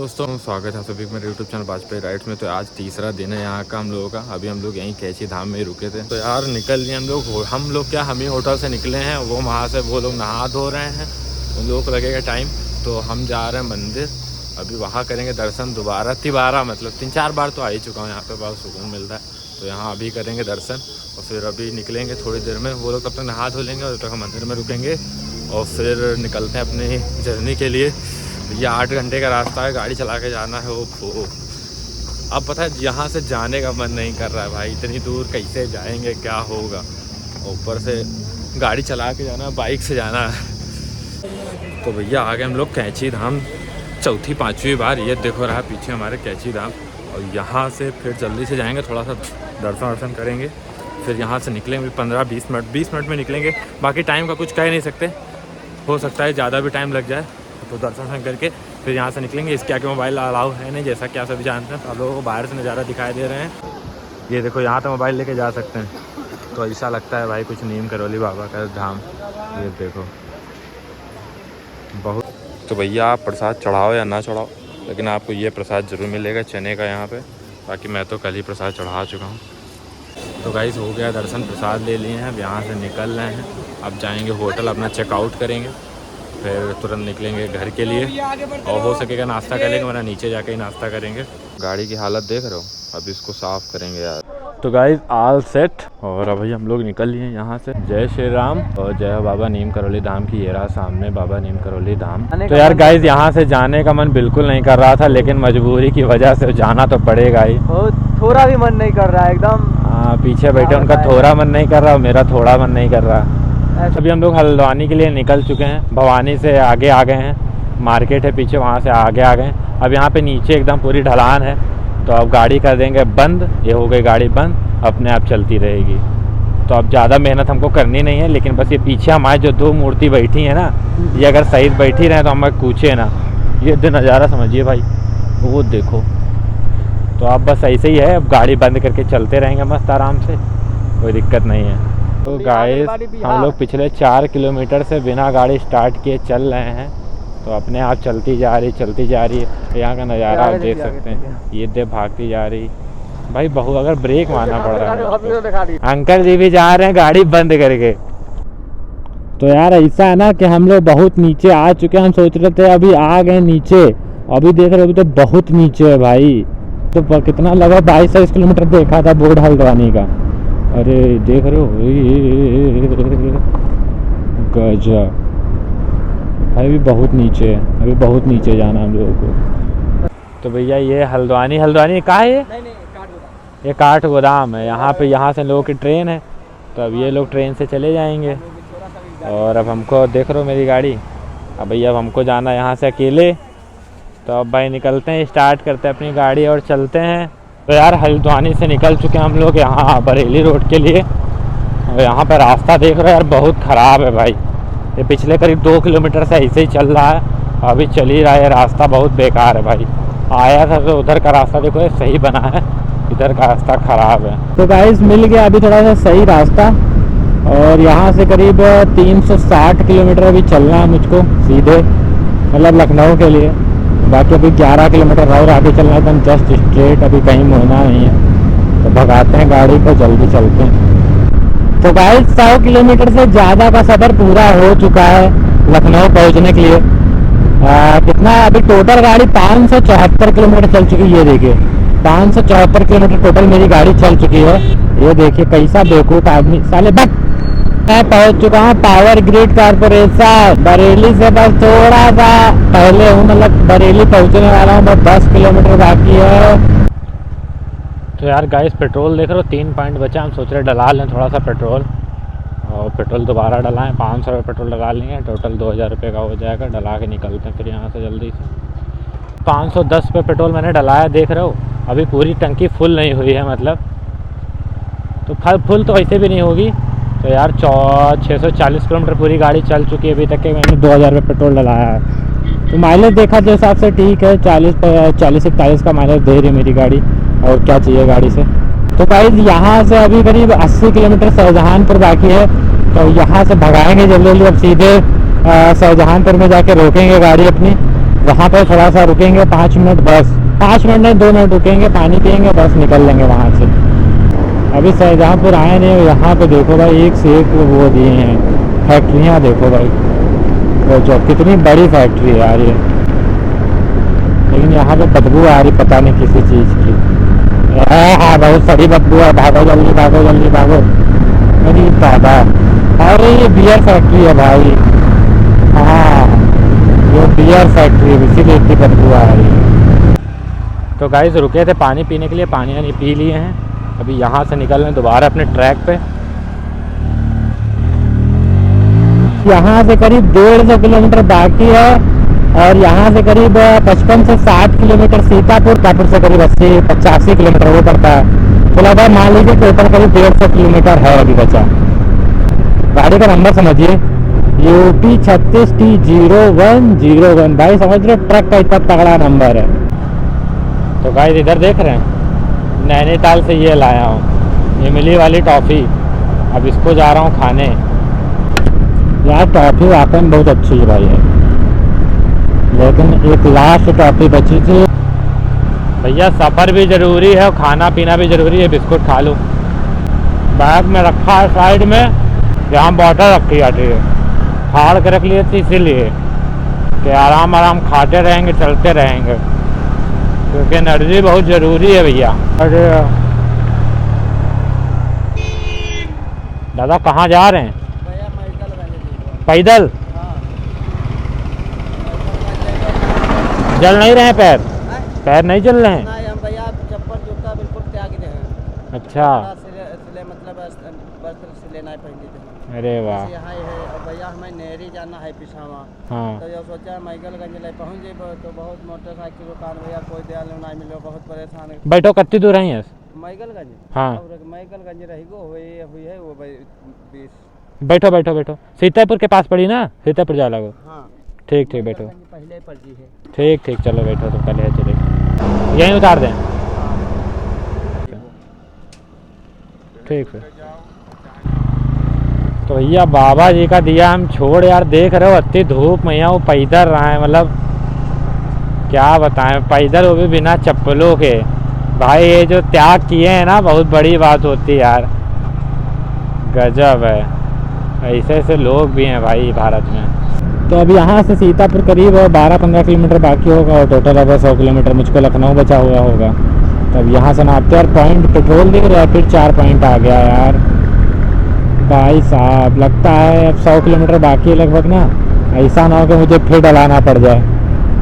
दोस्तों स्वागत है सभी मेरे यूट्यूब चैनल वाजपेयी राइड्स में। तो आज तीसरा दिन है यहाँ का हम लोगों का। अभी हम लोग यहीं कैची धाम में ही रुके थे। तो यार निकल लिए हम लोग क्या हम ही होटल से निकले हैं। वो वहाँ से वो लोग नहा धो रहे हैं, उन लोगों को लगेगा टाइम। तो हम जा रहे हैं मंदिर, अभी वहाँ करेंगे दर्शन दोबारा मतलब 3-4 बार तो आ ही चुका हूँ यहाँ पे, बहुत सुकून मिलता है। तो यहाँ अभी करेंगे दर्शन और फिर अभी निकलेंगे थोड़ी देर में। वो लोग तब तक नहा धो लेंगे और तब तक हम मंदिर में रुकेंगे और फिर निकलते हैं अपनी जर्नी के लिए। ये 8 घंटे का रास्ता है, गाड़ी चला के जाना है। वो अब पता है यहाँ से जाने का मन नहीं कर रहा है भाई, इतनी दूर कैसे जाएंगे, क्या होगा। ऊपर से गाड़ी चला के जाना, बाइक से जाना है। तो भैया आ गए हम लोग कैची धाम, चौथी 5वीं बार। ये देखो रहा पीछे हमारे कैची धाम। और यहाँ से फिर जल्दी से जाएंगे, थोड़ा सा दर्शन वर्शन करेंगे, फिर यहाँ से निकलेंगे 15-20 मिनट 20 मिनट में निकलेंगे। बाकी टाइम का कुछ कह नहीं सकते, हो सकता है ज़्यादा भी टाइम लग जाए। तो दर्शन करके फिर यहाँ से निकलेंगे। इसके आगे मोबाइल अलाउ है नहीं, जैसा कि आप सभी जानते हैं। तो आप लोगों को बाहर से नज़ारा दिखाई दे रहे हैं। ये देखो यहाँ तो मोबाइल लेके जा सकते हैं। तो ऐसा लगता है भाई कुछ नीम करौली बाबा का धाम। ये देखो बहुत। तो भैया आप प्रसाद चढ़ाओ या ना चढ़ाओ, लेकिन आपको ये प्रसाद ज़रूर मिलेगा चने का यहाँ पे। बाकी मैं तो कल ही प्रसाद चढ़ा चुका हूँ। तो गाइस हो गया दर्शन, प्रसाद ले लिए हैं। अब यहाँ से निकल रहे हैं, अब जाएंगे होटल, अपना चेकआउट करेंगे, फिर तुरंत निकलेंगे घर के लिए। और हो सकेगा नाश्ता कर लेंगे, वरना नीचे जाके ही नाश्ता करेंगे। गाड़ी की हालत देख रहे हो, अब इसको साफ़ करेंगे यार। तो गाइस ऑल सेट, और अभी हम लोग निकल लिए यहाँ से। जय श्री राम और जय बाबा नीम करौली धाम की। ये रहा सामने बाबा नीम करौली धाम। तो यार गाइस यहाँ से जाने का मन बिल्कुल नहीं कर रहा था, लेकिन मजबूरी की वजह से जाना तो पड़ेगा ही। थोड़ा भी मन नहीं कर रहा है एकदम। हाँ पीछे बैठे उनका थोड़ा मन नहीं कर रहा, मेरा थोड़ा मन नहीं कर रहा। अभी हम लोग हल्द्वानी के लिए निकल चुके हैं। भवानी से आगे आ गए हैं, मार्केट है पीछे, वहाँ से आगे आ गए। अब यहाँ पे नीचे एकदम पूरी ढलान है। तो अब गाड़ी कर देंगे बंद, ये हो गई गाड़ी बंद, अपने आप चलती रहेगी। तो अब ज़्यादा मेहनत हमको करनी नहीं है, लेकिन बस ये पीछे हमारे जो 2 मूर्ति बैठी है ना, ये अगर सही बैठी रहे तो हमें कूचे ना। ये नज़ारा समझिए भाई, वो देखो। तो अब बस ऐसे ही है, अब गाड़ी बंद करके चलते रहेंगे मस्त आराम से, कोई दिक्कत नहीं है। तो गाइस हम लोग पिछले 4 किलोमीटर से बिना गाड़ी स्टार्ट किए चल रहे हैं। तो अपने आप चलती जा रही है। यहाँ का नज़ारा आप देख सकते हैं, ये देख भागती जा रही भाई। बहुत अगर ब्रेक मारना पड़ रहा है। अंकल जी भी जा रहे हैं गाड़ी बंद करके। तो यार ऐसा है ना कि हम लोग बहुत नीचे आ चुके हैं। हम सोच रहे थे अभी आ गए नीचे, अभी देख रहे हो अभी तो बहुत नीचे है भाई। तो कितना लगा 22-23 किलोमीटर देखा था बोर्ड हल्द्वानी का। अरे देख रहे हो गजब भाई, अभी बहुत नीचे है, अभी बहुत नीचे जाना हम लोगों को। तो भैया ये हल्द्वानी कहाँ है? ये काठ गोदाम है यहाँ पे। यहाँ से लोगों की ट्रेन है, तो अब ये लोग ट्रेन से चले जाएंगे। और अब हमको देख रहे हो मेरी गाड़ी, अब भैया अब हमको जाना यहाँ से अकेले। तो अब भाई निकलते हैं, स्टार्ट करते हैं अपनी गाड़ी और चलते हैं। तो यार हल्द्वानी से निकल चुके हैं हम लोग यहाँ बरेली रोड के लिए। और यहाँ पर रास्ता देख रहे हो यार, बहुत ख़राब है भाई। ये पिछले करीब 2 किलोमीटर से ऐसे ही चल रहा है, अभी चल ही रहा है। रास्ता बहुत बेकार है भाई। आया था तो उधर का रास्ता देखो ये सही बना है, इधर का रास्ता ख़राब है। तो गाइस मिल गया अभी थोड़ा सा सही रास्ता। और यहाँ से करीब 360 किलोमीटर अभी चलना है मुझको सीधे, मतलब लखनऊ के लिए। बाकी अभी 11 किलोमीटर और आगे चलना है एकदम जस्ट स्ट्रेट, अभी कहीं मुड़ना नहीं है। तो भगाते हैं गाड़ी को, जल्दी चलते हैं। तो गाइस 100 किलोमीटर से ज़्यादा का सफ़र पूरा हो चुका है लखनऊ पहुंचने के लिए। कितना अभी टोटल गाड़ी 574 किलोमीटर चल चुकी है। ये देखिए 574 किलोमीटर टोटल मेरी गाड़ी चल चुकी है। ये देखिए कैसा बेवकूफ़ आदमी साले। बट मैं पहुंच चुका हूँ पावर ग्रिड कारपोरेशन बरेली से, बस थोड़ा सा पहले हूँ, मतलब बरेली पहुंचने वाला हूँ, बस 10 किलोमीटर बाकी है। तो यार गाइस पेट्रोल देख रहे हो 3 पॉइंट बचा। हम सोच रहे डला लें थोड़ा सा पेट्रोल, और पेट्रोल दोबारा डलाएं। 500 रुपये पेट्रोल डला लेंगे, टोटल 2000 रुपये का हो जाएगा। डला के निकलते हैं फिर यहाँ से जल्दी से। 510 पे पेट्रोल मैंने डलाया, देख रहे हो। अभी पूरी टंकी फुल नहीं हुई है, मतलब तो फुल तो वैसे भी नहीं होगी। तो यार 640 किलोमीटर पूरी गाड़ी चल चुकी है अभी तक के। मैंने 2000 रुपये पेट्रोल डलाया है। तो माइलेज देखा जो हिसाब से ठीक है, 40-41 का माइलेज दे रही मेरी गाड़ी। और क्या चाहिए गाड़ी से। तो गाइस यहाँ से अभी करीब 80 किलोमीटर शाहजहानपुर बाकी है। तो यहाँ से भगाएंगे जल्दी जल्दी। अब सीधे शाहजहानपुर में जाके रोकेंगे गाड़ी अपनी, वहाँ पे थोड़ा सा रुकेंगे 5 मिनट, बस 5 मिनट नहीं 2 मिनट रुकेंगे, पानी पियेंगे, बस निकल लेंगे वहाँ से। अभी शाहजहाँपुर आए नहीं, यहाँ पे देखो भाई एक से एक वो दिए हैं फैक्ट्रियाँ, देखो भाई वो जो कितनी बड़ी फैक्ट्री है यार ये। लेकिन यहाँ पे बदबू आ रही पता नहीं किसी चीज़ की। हाँ बहुत सड़ी बदबू है, भागो जल्दी भागो जल्दी भागो। मेरी दादा, अरे ये बियर फैक्ट्री है भाई। हाँ ये बियर फैक्ट्री है, इसीलिए इतनी बदबू आ रही है। तो गाइस रुके थे पानी पीने के लिए, पानी वानी पी लिए हैं। अभी यहाँ से निकल रहे हैं दोबारा अपने ट्रैक पे। यहाँ से करीब 150 किलोमीटर बाकी है और यहाँ से करीब 55 से 60 किलोमीटर सीतापुर से करीब 80-85 किलोमीटर वो पड़ता है। तो लगभग मान लीजिए टोटल करीब 150 किलोमीटर है अभी बचा। गाड़ी का नंबर समझिए UP 36T0101 भाई, समझ रहे ट्रक का इतना तगड़ा नंबर है। तो गाइस इधर देख रहे हैं नैनीताल से ये लाया हूँ इमली वाली टॉफ़ी। अब इसको जा रहा हूँ खाने। यार टॉफ़ी वाकई में बहुत अच्छी है भाई है, लेकिन एक लास्ट टॉफ़ी बची थी। भैया सफ़र भी ज़रूरी है और खाना पीना भी ज़रूरी है, बिस्कुट खा लो। बैग में रखा है साइड में, यहाँ बॉटल रखी जाती है, फाड़ के रख लिए थी इसीलिए कि आराम आराम खाते रहेंगे चलते रहेंगे, क्योंकि एनर्जी बहुत ज़रूरी है भैया। अरे दादा कहाँ जा रहे हैं? पैदल? जल नहीं रहे हैं पैर? पैर नहीं जल रहे हैं? हम भैया चप्पल जूता बिल्कुल त्याग दे हैं। अच्छा मतलब वस्त्र सिले नहीं पहनते थे। अरे वाह। यहाँ है और भैया हमें नेहरी जाना है पिछावा। हाँ तो जब सोचा मैगलगंज ले पहुँच जाए तो बहुत मोटरसाइकिल दुकान भैया कोई दयाल नहीं मिले, बहुत परेशान है। बैठो कितनी दूर है यहाँ से? मैगलगंज? हाँ मैगलगंज रही गो हुई है वो 20। बैठो बैठो बैठो, सीतापुर के पास पड़ी ना, सीतापुर जा लगो। हाँ ठीक ठीक बैठो। पहले पड़ती है। ठीक ठीक चलो बैठो, तो पहले चलेंगे, यहीं उतार दें। ठीक है तो भैया बाबा जी का दिया हम छोड़ यार, देख रहे हो इतनी धूप में वो पैदल रहा है, मतलब क्या बताएं, पैदल वो भी बिना चप्पलों के। भाई ये जो त्याग किए हैं ना बहुत बड़ी बात होती है यार, गजब है। ऐसे ऐसे लोग भी हैं भाई भारत में। तो अब यहाँ से सीतापुर करीब 12-15 किलोमीटर बाकी होगा और टोटल अब 100 किलोमीटर मुझको लखनऊ बचा हुआ होगा। तब यहाँ से नापते और पॉइंट पेट्रोल दिख रहा है, फिर 4 पॉइंट आ गया यार भाई साहब। लगता है अब 100 किलोमीटर बाकी है लगभग ना, ऐसा ना हो कि मुझे फिर डलाना पड़ जाए,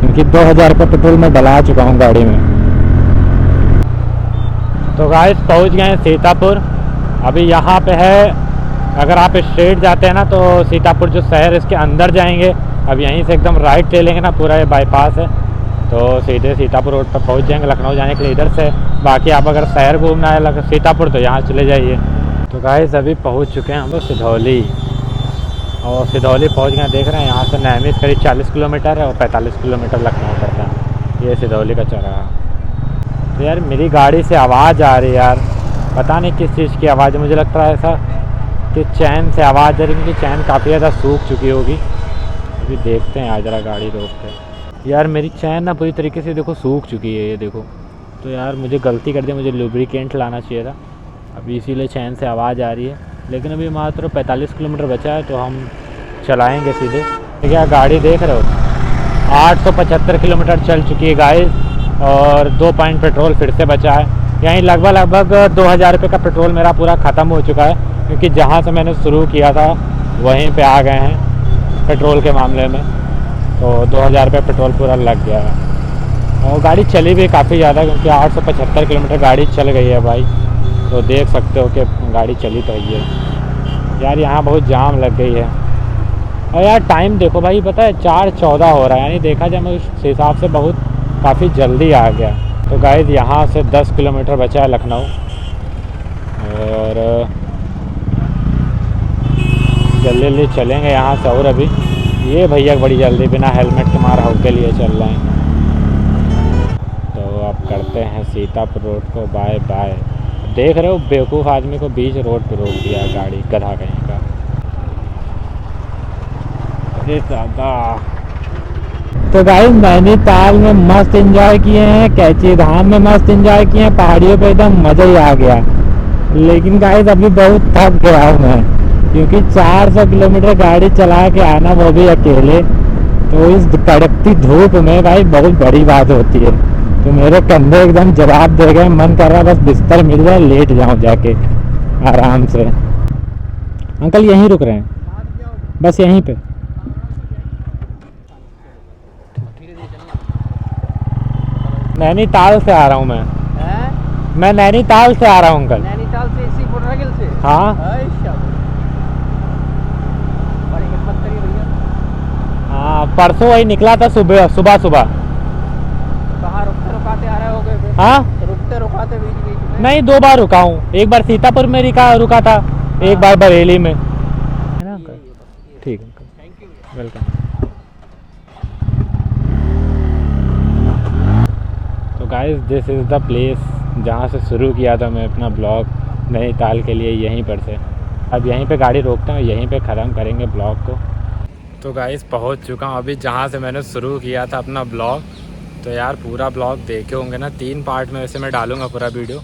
क्योंकि 2000 रुपये पेट्रोल में डला चुका हूँ गाड़ी में। तो गाइस पहुँच गए सीतापुर। अभी यहाँ पे है, अगर आप स्ट्रेट जाते हैं ना तो सीतापुर जो शहर इसके अंदर जाएंगे, अब यहीं से एकदम राइट ले लेंगे ना, पूरा ये बाईपास है तो सीधे सीतापुर रोड पर पहुंच जाएंगे। लखनऊ जाने के लिए इधर से, बाकी आप अगर शहर घूमना है सीतापुर तो यहाँ चले जाइए। तो गाइस अभी पहुंच चुके हैं हम लोग सिधौली, और सिधौली पहुंच गए। देख रहे हैं यहाँ से नैमिष करीब 40 किलोमीटर है और 45 किलोमीटर लखनऊ पड़ता है। ये सिधौली का चौराहा। तो यार मेरी गाड़ी से आवाज़ आ रही है यार, पता नहीं किस चीज़ की आवाज़ है, मुझे लगता है ऐसा कि चैन से आवाज़ आ रही है, क्योंकि चैन काफ़ी ज़्यादा सूख चुकी होगी। अभी देखते हैं, आज जरा गाड़ी रोकते। यार मेरी चैन ना पूरी तरीके से देखो सूख चुकी है, ये देखो। तो यार मुझे गलती कर दी, मुझे लुब्रिकेंट लाना चाहिए था, अभी इसीलिए चैन से आवाज़ आ रही है। लेकिन अभी मात्र 45 किलोमीटर बचा है तो हम चलाएँगे सीधे। ठीक है गाड़ी देख रहे हो 875 किलोमीटर चल चुकी है गाइस, और 2 पॉइंट पेट्रोल फिर से बचा है। यहीं लगभग 2000 रुपये का पेट्रोल मेरा पूरा ख़त्म हो चुका है, क्योंकि जहाँ से मैंने शुरू किया था वहीं पे आ गए हैं पेट्रोल के मामले में। तो 2000 रुपये पेट्रोल पूरा लग गया है, और गाड़ी चली भी काफ़ी ज़्यादा, क्योंकि 875 किलोमीटर गाड़ी चल गई है भाई। तो देख सकते हो कि गाड़ी चली तो है यार। यहाँ बहुत जाम लग गई है, और यार टाइम देखो भाई, पता है 4:14 हो रहा है, यानी देखा जाए मैं उस हिसाब से बहुत काफ़ी जल्दी आ गया। तो गाइस यहाँ से 10 किलोमीटर बचा है लखनऊ, और जल्दी जल्दी चलेंगे यहाँ से। और अभी ये भैया बड़ी जल्दी बिना हेलमेट के मार हाउ के लिए चल रहे हैं। तो अब करते हैं सीतापुर रोड को बाय बाय। देख रहे हो बेवकूफ़ आदमी को बीच रोड पे रोक दिया गाड़ी, गधा कहीं का। अरे दादा तो गाइस नैनीताल में मस्त एंजॉय किए हैं, कैची धाम में मस्त एंजॉय किए हैं, पहाड़ियों पे एकदम मज़ा ही आ गया। लेकिन गाइस अभी बहुत थक गया हूँ मैं, क्योंकि 400 किलोमीटर गाड़ी चला के आना, वो भी अकेले, तो इस कड़कती धूप में भाई बहुत बड़ी बात होती है। तो मेरे कंधे एकदम जवाब दे गए, मन कर रहा बस बिस्तर मिल जाए, लेट जाऊँ जाके आराम से। अंकल यहीं रुक रहे हैं, बस यहीं पे। नैनीताल से आ रहा हूँ मैं नैनीताल से आ रहा हूँ अंकल। नैनीताल से इसी मोटरसाइकिल से? हाँ बड़ी हिम्मत करी भैया। हाँ, परसों वही निकला था सुबह सुबह। कहाँ रुकते रुकाते आ रहे हो गए? हाँ रुकते रुकाते बीच बीच में? नहीं, 2 बार रुका हूँ, एक बार सीतापुर में रुका था, एक बार बरेली में, है ना अंकल? ठीक है अंकल, थैंक यू। वेलकम। तो guys this is the place जहाँ से शुरू किया था मैं अपना ब्लॉग नैनीताल के लिए, यहीं पर से। अब यहीं पे गाड़ी रोकते हैं, यहीं पे ख़त्म करेंगे ब्लॉग को। तो गाइस पहुँच चुका हूँ अभी जहाँ से मैंने शुरू किया था अपना ब्लॉग। तो यार पूरा ब्लॉग देखे होंगे ना, 3 पार्ट में वैसे मैं डालूंगा पूरा वीडियो।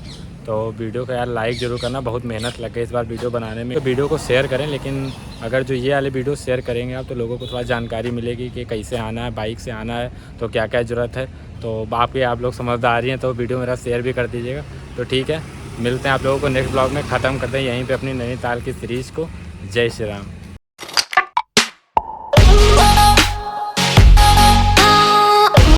तो वीडियो को यार लाइक ज़रूर करना, बहुत मेहनत लग गई इस बार वीडियो बनाने में। तो वीडियो को शेयर करें, लेकिन अगर जो ये वाले वीडियो शेयर करेंगे आप, तो लोगों को थोड़ा जानकारी मिलेगी कि कैसे आना है, बाइक से आना है तो क्या क्या ज़रूरत है। तो आप लोग समझदारी हैं तो वीडियो मेरा शेयर भी कर दीजिएगा। तो ठीक है, मिलते हैं आप लोगों को नेक्स्ट ब्लॉग में। ख़त्म करते हैं यहीं पर अपनी नैनीताल की सीरीज़ को। जय श्री राम।